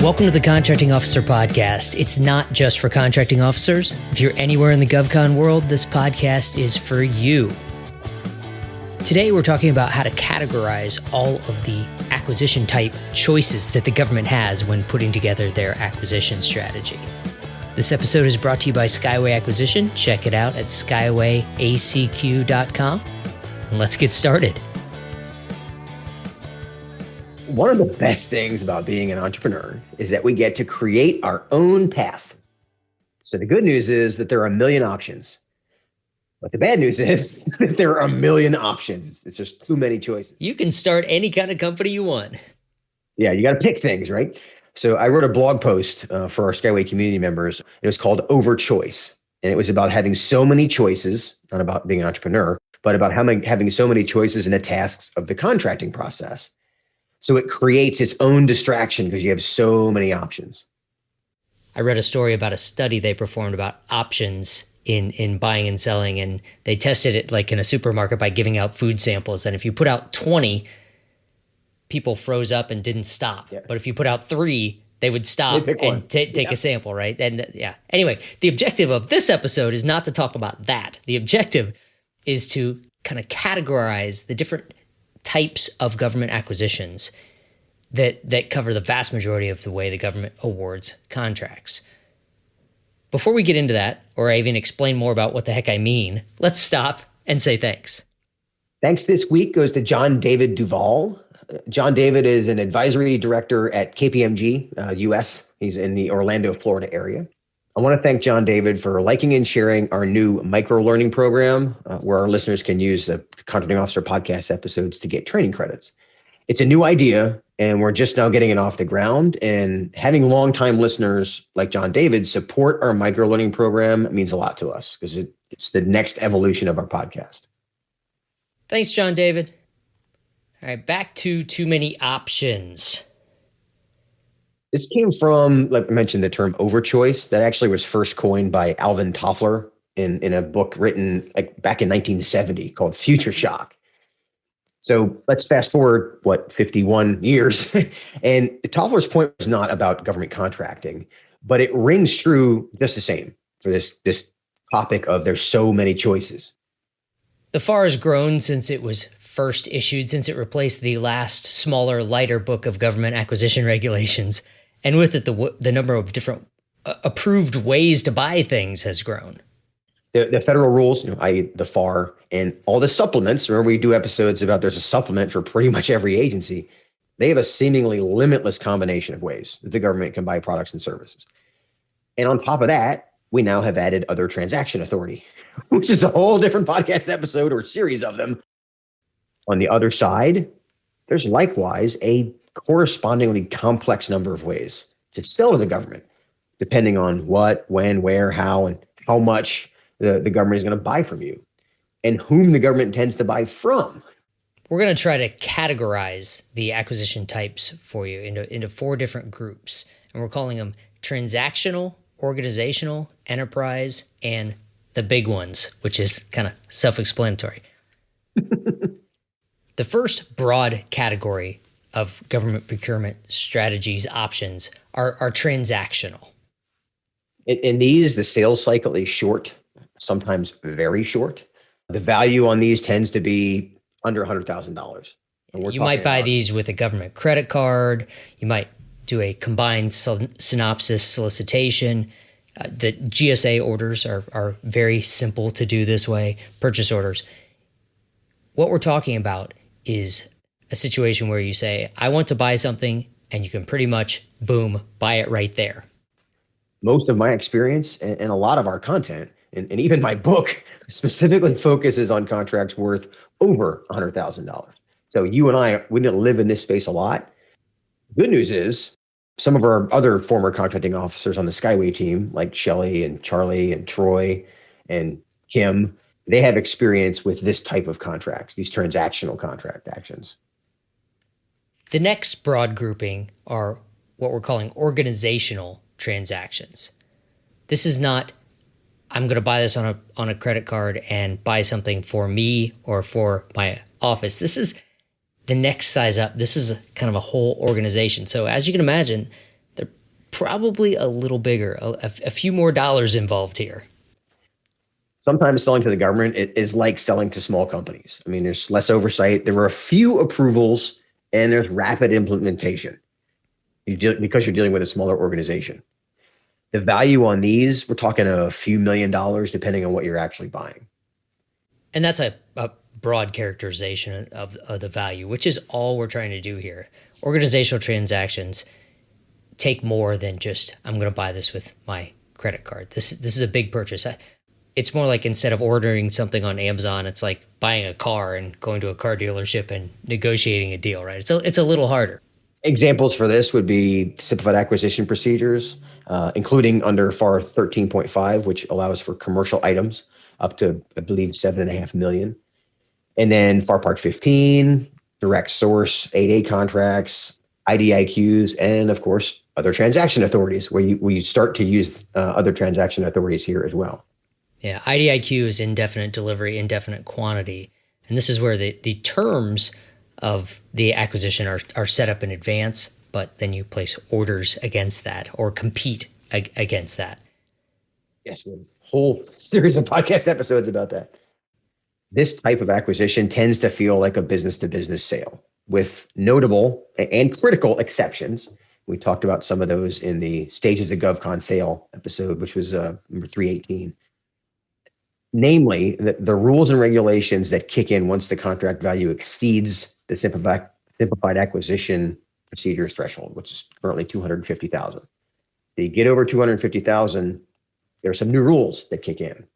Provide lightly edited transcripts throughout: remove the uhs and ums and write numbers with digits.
Welcome to the Contracting Officer Podcast. It's not just for contracting officers. If you're anywhere in the GovCon world, this podcast is for you. Today, we're talking about how to categorize all of the acquisition type choices that the government has when putting together their acquisition strategy. This episode is brought to you by Skyway Acquisition. Check it out at skywayacq.com. And let's get started. One of the best things about being an entrepreneur is that we get to create our own path. So the good news is that there are a million options. But the bad news is that there are a million options. It's just too many choices. You can start any kind of company you want. Yeah, you got to pick things, right? So I wrote a blog post for our Skyway community members. It was called Overchoice. And it was about having so many choices, not about being an entrepreneur, but about having so many choices in the tasks of the contracting process. So it creates its own distraction because you have so many options. I read a story about a study they performed about options in buying and selling, and they tested it like in a supermarket by giving out food samples. And if you put out 20, people froze up and didn't stop. Yeah. But if you put out 3, they would stop and take a sample, right? And anyway, the objective of this episode is not to talk about that. The objective is to kind of categorize the different types of government acquisitions that cover the vast majority of the way the government awards contracts. Before we get into that, or I even explain more about what the heck I mean, let's stop and say thanks. Thanks this week goes to John David Duvall. John David is an advisory director at KPMG US. He's in the Orlando, Florida area. I want to thank John David for liking and sharing our new micro-learning program, where our listeners can use the Contracting Officer podcast episodes to get training credits. It's a new idea, and we're just now getting it off the ground. And having longtime listeners like John David support our micro-learning program means a lot to us because it's the next evolution of our podcast. Thanks, John David. All right, back to too many options. This came from, like I mentioned, the term overchoice. That actually was first coined by Alvin Toffler in a book written back in 1970 called Future Shock. So let's fast forward, 51 years. And Toffler's point was not about government contracting, but it rings true just the same for this topic of there's so many choices. The FAR has grown since it was first issued, since it replaced the last smaller, lighter book of government acquisition regulations. And with it, the number of different approved ways to buy things has grown. The federal rules, i.e. the FAR, and all the supplements, remember we do episodes about there's a supplement for pretty much every agency. They have a seemingly limitless combination of ways that the government can buy products and services. And on top of that, we now have added other transaction authority, which is a whole different podcast episode or series of them. On the other side, there's likewise a correspondingly complex number of ways to sell to the government, depending on what, when, where, how, and how much the government is going to buy from you and whom the government tends to buy from. We're going to try to categorize the acquisition types for you into 4 different groups, and we're calling them transactional, organizational, enterprise, and the big ones, which is kind of self-explanatory. The first broad category of government procurement strategies options are transactional. In these, the sales cycle is short, sometimes very short. The value on these tends to be under $100,000. You might buy these with a government credit card. You might do a combined synopsis solicitation. The GSA orders are very simple to do this way, purchase orders. What we're talking about is a situation where you say, I want to buy something, and you can pretty much, boom, buy it right there. Most of my experience and a lot of our content, and even my book, specifically focuses on contracts worth over $100,000. So you and we didn't live in this space a lot. Good news is some of our other former contracting officers on the Skyway team, like Shelly and Charlie and Troy and Kim, they have experience with this type of contracts, these transactional contract actions. The next broad grouping are what we're calling organizational transactions. This is not, I'm going to buy this on a credit card and buy something for me or for my office. This is the next size up. This is kind of a whole organization. So as you can imagine, they're probably a little bigger, a few more dollars involved here. Sometimes selling to the government is like selling to small companies. I mean, there's less oversight. There were a few approvals and there's rapid implementation because you're dealing with a smaller organization. The value on these, we're talking a few $1,000,000 depending on what you're actually buying. And that's a broad characterization of the value, which is all we're trying to do here. Organizational transactions take more than just, I'm going to buy this with my credit card. This is a big purchase. It's more like instead of ordering something on Amazon, it's like buying a car and going to a car dealership and negotiating a deal, right? It's a little harder. Examples for this would be simplified acquisition procedures, including under FAR 13.5, which allows for commercial items up to, I believe, 7.5 million. And then FAR Part 15, direct source 8A contracts, IDIQs, and of course, other transaction authorities, where you start to use other transaction authorities here as well. Yeah, IDIQ is indefinite delivery, indefinite quantity. And this is where the terms of the acquisition are set up in advance, but then you place orders against that or compete against that. Yes, we have a whole series of podcast episodes about that. This type of acquisition tends to feel like a business-to-business sale with notable and critical exceptions. We talked about some of those in the Stages of GovCon sale episode, which was number 318. Namely, the rules and regulations that kick in once the contract value exceeds the simplified acquisition procedures threshold, which is currently 250,000. You get over 250,000, there are some new rules that kick in.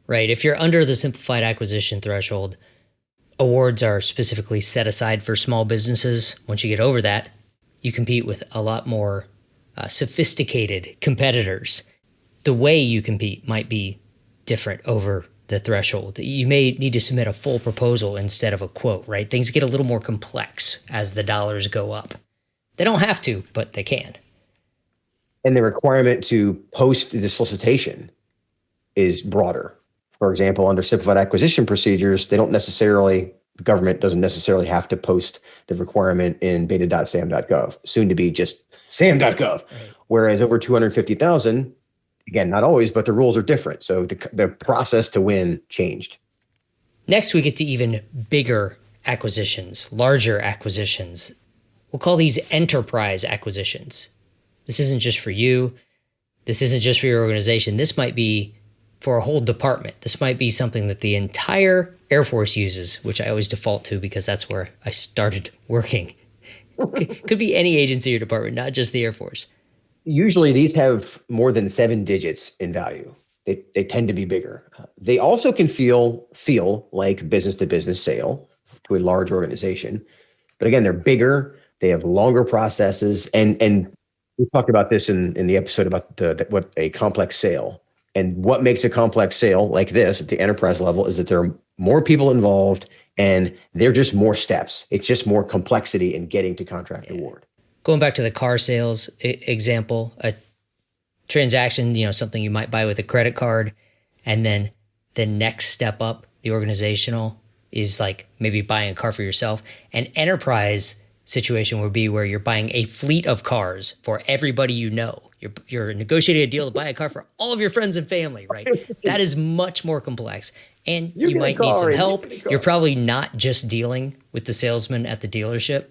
Right. If you're under the simplified acquisition threshold, awards are specifically set aside for small businesses. Once you get over that, you compete with a lot more sophisticated competitors. The way you compete might be different over the threshold. You may need to submit a full proposal instead of a quote, right? Things get a little more complex as the dollars go up. They don't have to, but they can. And the requirement to post the solicitation is broader. For example, under simplified acquisition procedures, the government doesn't necessarily have to post the requirement in beta.sam.gov, soon to be just sam.gov. Right. Whereas over 250,000, again, not always, but the rules are different. So the process to win changed. Next, we get to even bigger acquisitions, larger acquisitions. We'll call these enterprise acquisitions. This isn't just for you. This isn't just for your organization. This might be for a whole department. This might be something that the entire Air Force uses, which I always default to because that's where I started working. Could be any agency or department, not just the Air Force. Usually these have more than 7 digits in value. They tend to be bigger. They also can feel like business-to-business sale to a large organization. But again, they're bigger. They have longer processes. And we talked about this in the episode about what a complex sale. And what makes a complex sale like this at the enterprise level is that there are more people involved and they're just more steps. It's just more complexity in getting to contract award. Going back to the car sales example, a transaction, something you might buy with a credit card, and then the next step up, the organizational, is like maybe buying a car for yourself. An enterprise situation would be where you're buying a fleet of cars for everybody you know. You're negotiating a deal to buy a car for all of your friends and family, right? That is much more complex. And you might need some help. You're probably not just dealing with the salesman at the dealership,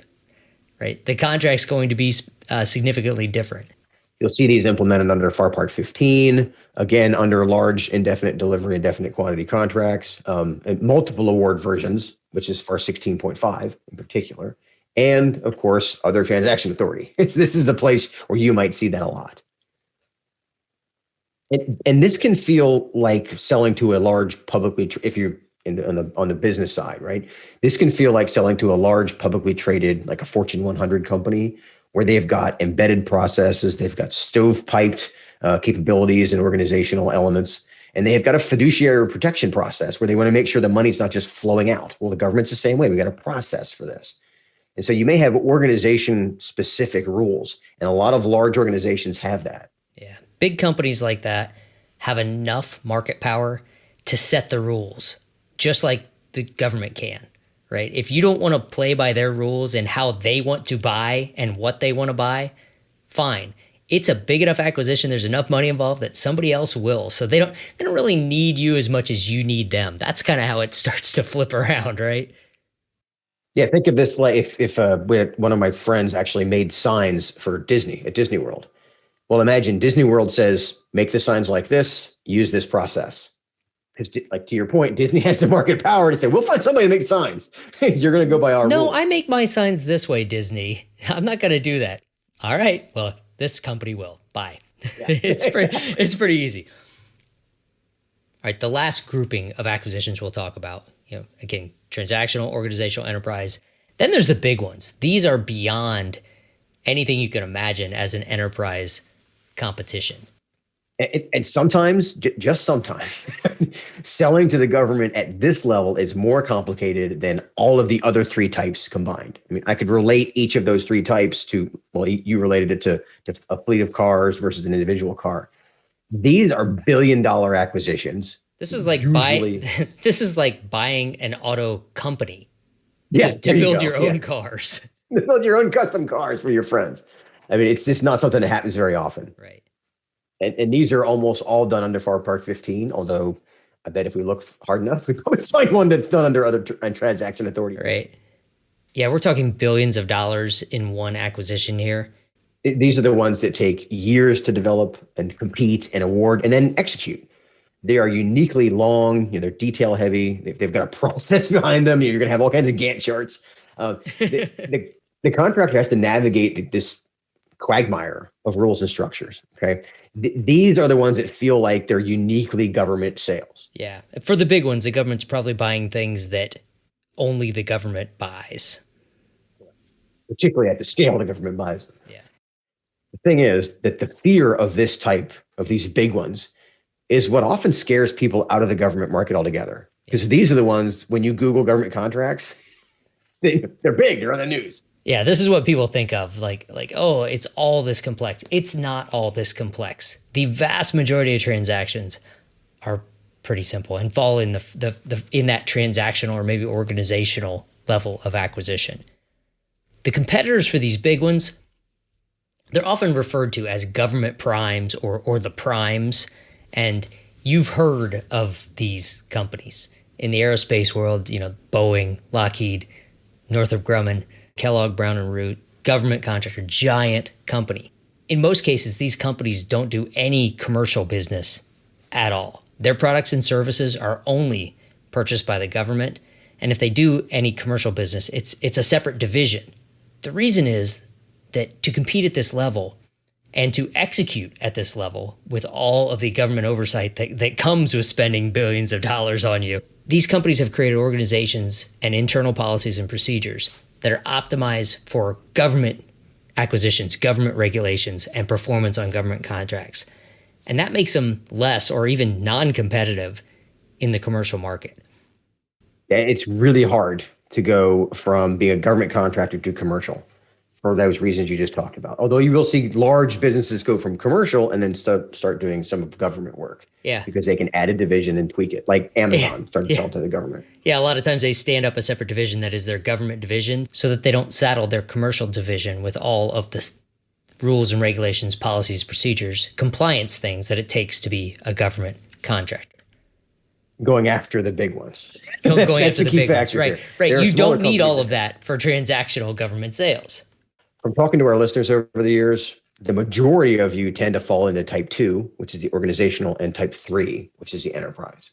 right? The contract's going to be significantly different. You'll see these implemented under FAR Part 15, again, under large indefinite delivery, indefinite quantity contracts, and multiple award versions, which is FAR 16.5 in particular. And of course, other transaction authority. This is a place where you might see that a lot. And this can feel like selling to a large publicly, if you're on the business side, right? This can feel like selling to a large publicly traded, like a Fortune 100 company, where they've got embedded processes, they've got stovepiped capabilities and organizational elements, and they've got a fiduciary protection process where they want to make sure the money's not just flowing out. Well, the government's the same way. We got a process for this. And so you may have organization-specific rules, and a lot of large organizations have that. Yeah. Big companies like that have enough market power to set the rules, just like the government can, right? If you don't want to play by their rules and how they want to buy and what they want to buy, fine. it's a big enough acquisition. There's enough money involved that somebody else will. So they don't really need you as much as you need them. That's kind of how it starts to flip around, right? Yeah, think of this like if one of my friends actually made signs for Disney at Disney World. Well, imagine Disney World says, make the signs like this, use this process. Because, like to your point, Disney has the market power to say, we'll find somebody to make signs. You're going to go by our No, rules. I make my signs this way, Disney. I'm not going to do that. All right. Well, this company will. Bye. Yeah. It's pretty easy. All right. The last grouping of acquisitions we'll talk about, again, transactional, organizational, enterprise. Then there's the big ones. These are beyond anything you can imagine as an enterprise competition. And sometimes, just sometimes, selling to the government at this level is more complicated than all of the other three types combined. I mean, I could relate each of those three types to, well, you related it to a fleet of cars versus an individual car. These are billion-dollar acquisitions. This is like buying an auto company to build your own cars. To build your own custom cars for your friends. I mean, it's just not something that happens very often. Right. And these are almost all done under FAR Part 15, although I bet if we look hard enough, we probably find one that's done under other transaction authority. Right. Yeah, we're talking billions of dollars in one acquisition here. These are the ones that take years to develop and compete and award and then execute. They are uniquely long, they're detail heavy. They've got a process behind them. You're going to have all kinds of Gantt charts. The contractor has to navigate this quagmire of rules and structures. Okay. These are the ones that feel like they're uniquely government sales. Yeah. For the big ones, the government's probably buying things that only the government buys. Particularly at the scale the government buys them. Yeah. The thing is that the fear of this type of these big ones is what often scares people out of the government market altogether. Because these are the ones, when you Google government contracts, they're big, they're on the news. Yeah, this is what people think of, like, oh, it's all this complex. It's not all this complex. The vast majority of transactions are pretty simple and fall in in that transactional or maybe organizational level of acquisition. The competitors for these big ones, they're often referred to as government primes or the primes, and you've heard of these companies. In the aerospace world, Boeing, Lockheed, Northrop Grumman, Kellogg, Brown & Root, government contractor, giant company. In most cases, these companies don't do any commercial business at all. Their products and services are only purchased by the government. And if they do any commercial business, it's a separate division. The reason is that to compete at this level and to execute at this level with all of the government oversight that comes with spending billions of dollars on you, these companies have created organizations and internal policies and procedures that are optimized for government acquisitions, government regulations, and performance on government contracts. And that makes them less or even non-competitive in the commercial market. It's really hard to go from being a government contractor to commercial for those reasons you just talked about. Although you will see large businesses go from commercial and then start doing some of government work. Yeah. Because they can add a division and tweak it, like Amazon started to sell to the government. Yeah, a lot of times they stand up a separate division that is their government division so that they don't saddle their commercial division with all of the rules and regulations, policies, procedures, compliance things that it takes to be a government contractor. Going after the big ones. Going after the big ones, right. Right. You don't need all of that that for transactional government sales. From talking to our listeners over the years, the majority of you tend to fall into type 2, which is the organizational, and type 3, which is the enterprise.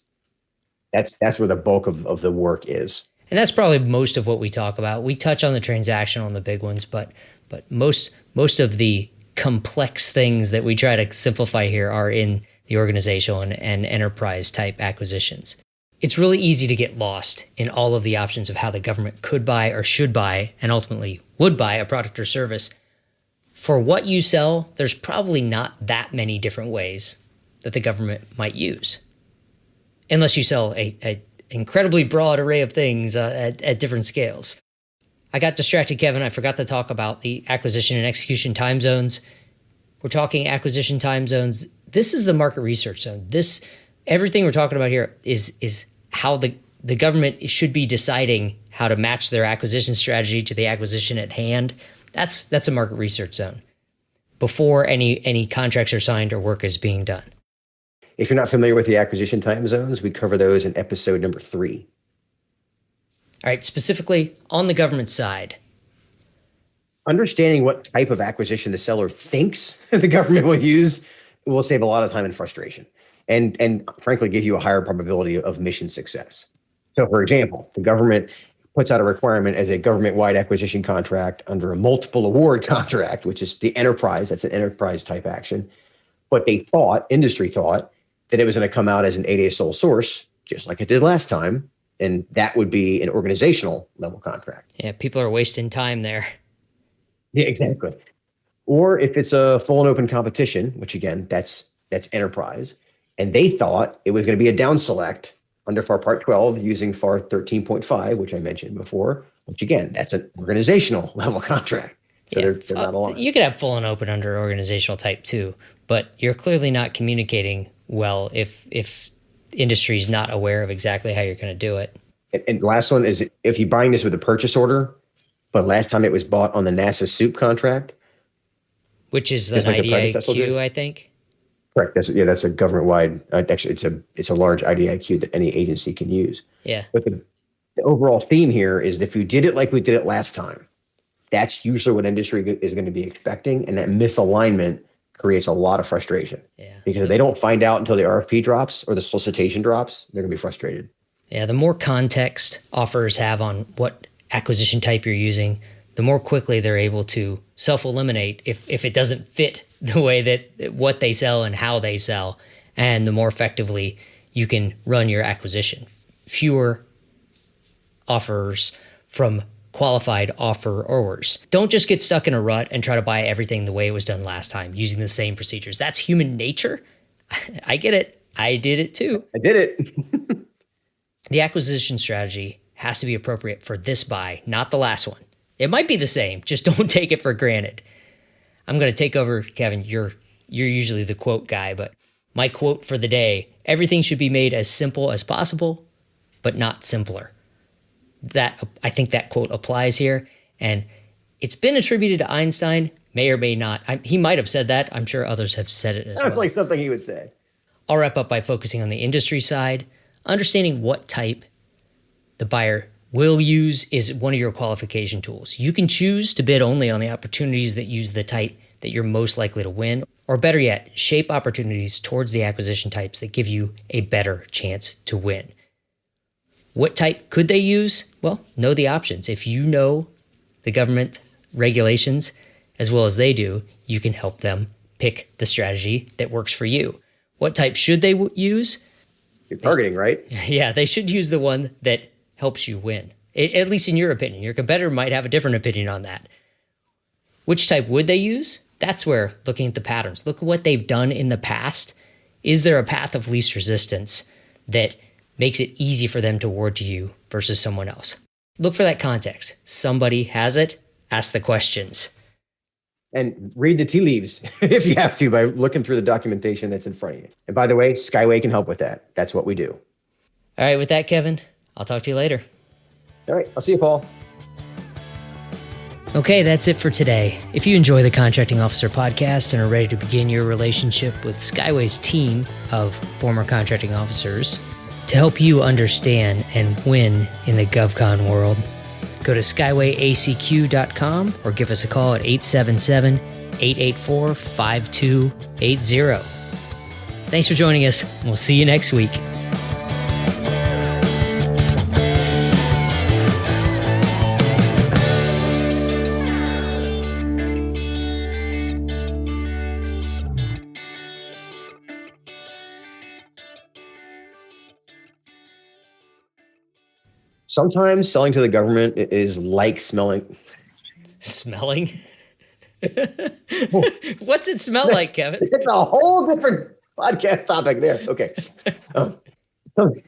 That's where the bulk of the work is. And that's probably most of what we talk about. We touch on the transactional and the big ones, but most of the complex things that we try to simplify here are in the organizational and enterprise type acquisitions. It's really easy to get lost in all of the options of how the government could buy or should buy and ultimately would buy a product or service. For what you sell, there's probably not that many different ways that the government might use. Unless you sell a incredibly broad array of things at different scales. I got distracted, Kevin. I forgot to talk about the acquisition and execution time zones. We're talking acquisition time zones. This is the market research zone. Everything we're talking about here is how the government should be deciding how to match their acquisition strategy to the acquisition at hand. That's a market research zone. before any contracts are signed or work is being done. If you're not familiar with the acquisition time zones, we cover those in episode number 3. All right, specifically on the government side. Understanding what type of acquisition the seller thinks the government will use will save a lot of time and frustration and frankly give you a higher probability of mission success. So for example, the government puts out a requirement as a government-wide acquisition contract under a multiple award contract, which is the enterprise. That's an enterprise type action. But industry thought that it was going to come out as an 8A sole source, just like it did last time. And that would be an organizational level contract. Yeah, people are wasting time there. Yeah, exactly. Or if it's a full and open competition, which again, that's enterprise. And they thought it was going to be a down select under FAR Part 12 using FAR 13.5, which I mentioned before, which again, that's an organizational level contract. So yeah, they're not aligned. You could have full and open under organizational type too, but you're clearly not communicating well if industry is not aware of exactly how you're going to do it. And the last one is if you're buying this with a purchase order, but last time it was bought on the NASA SOUP contract. Which is an IDIQ, I think. Correct. That's a government-wide. Actually, it's a large IDIQ that any agency can use. Yeah. But the overall theme here is if we did it like we did it last time, that's usually what industry is going to be expecting, and that misalignment creates a lot of frustration. Yeah. Because if they don't find out until the RFP drops or the solicitation drops, they're going to be frustrated. Yeah. The more context offers have on what acquisition type you're using, the more quickly they're able to self-eliminate if it doesn't fit the way that what they sell and how they sell, and the more effectively you can run your acquisition. Fewer offers from qualified offerors. Don't just get stuck in a rut and try to buy everything the way it was done last time using the same procedures. That's human nature. I get it. I did it too. I did it. The acquisition strategy has to be appropriate for this buy, not the last one. It might be the same, just don't take it for granted. I'm going to take over, Kevin. You're usually the quote guy, but my quote for the day: everything should be made as simple as possible, but not simpler. I think that quote applies here, and it's been attributed to Einstein, may or may not. He might have said that. I'm sure others have said it as well. Sounds like something he would say. I'll wrap up by focusing on the industry side. Understanding what type the buyer will use is one of your qualification tools. You can choose to bid only on the opportunities that use the type that you're most likely to win, or better yet, shape opportunities towards the acquisition types that give you a better chance to win. What type could they use? Well, know the options. If you know the government regulations as well as they do, you can help them pick the strategy that works for you. What type should they use? You're targeting, right? Yeah, they should use the one that helps you win, at least in your opinion. Your competitor might have a different opinion on that. Which type would they use? That's where looking at the patterns. Look at what they've done in the past. Is there a path of least resistance that makes it easy for them to award to you versus someone else? Look for that context. Somebody has it. Ask the questions. And read the tea leaves if you have to by looking through the documentation that's in front of you. And by the way, Skyway can help with that. That's what we do. All right, with that, Kevin, I'll talk to you later. All right, I'll see you, Paul. Okay, that's it for today. If you enjoy the Contracting Officer podcast and are ready to begin your relationship with Skyway's team of former contracting officers to help you understand and win in the GovCon world, go to skywayacq.com or give us a call at 877-884-5280. Thanks for joining us, and we'll see you next week. Sometimes selling to the government is like smelling. Smelling? What's it smell like, Kevin? It's a whole different podcast topic there. Okay. That's funny.